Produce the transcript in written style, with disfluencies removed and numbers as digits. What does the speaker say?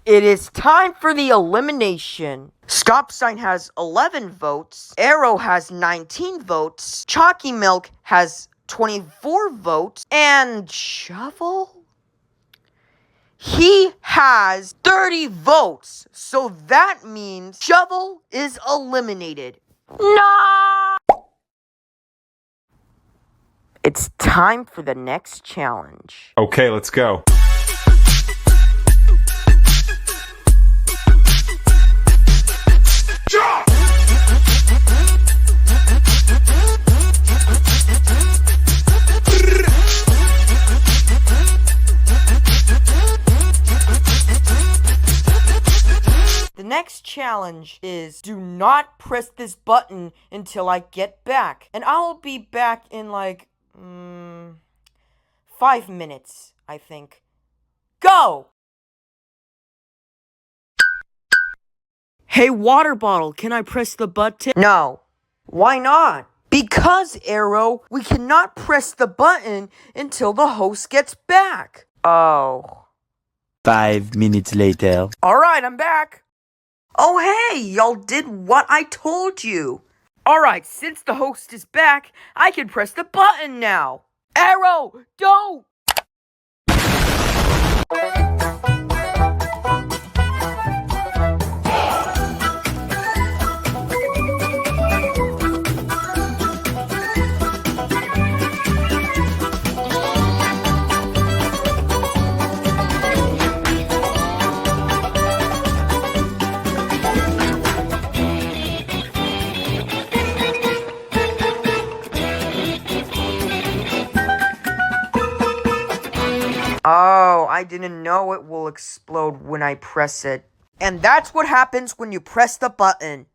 It is time for the elimination. Stop Sign has 11 votes. Arrow has 19 votes. Chalky Milk has 24 votes. And Shovel? He has 30 votes. So that means Shovel is eliminated. No! It's time for the next challenge. Okay, let's go. The next challenge is do not press this button until I get back. And I'll be back in like 5 minutes, I think. Go! Hey, water bottle, can I press the button? No. Why not? Because, Arrow, we cannot press the button until the host gets back. Oh. 5 minutes later. Alright, I'm back. Oh, hey, y'all did what I told you. Alright, since the host is back, I can press the button now. Arrow, don't! Oh, I didn't know it will explode when I press it. And that's what happens when you press the button.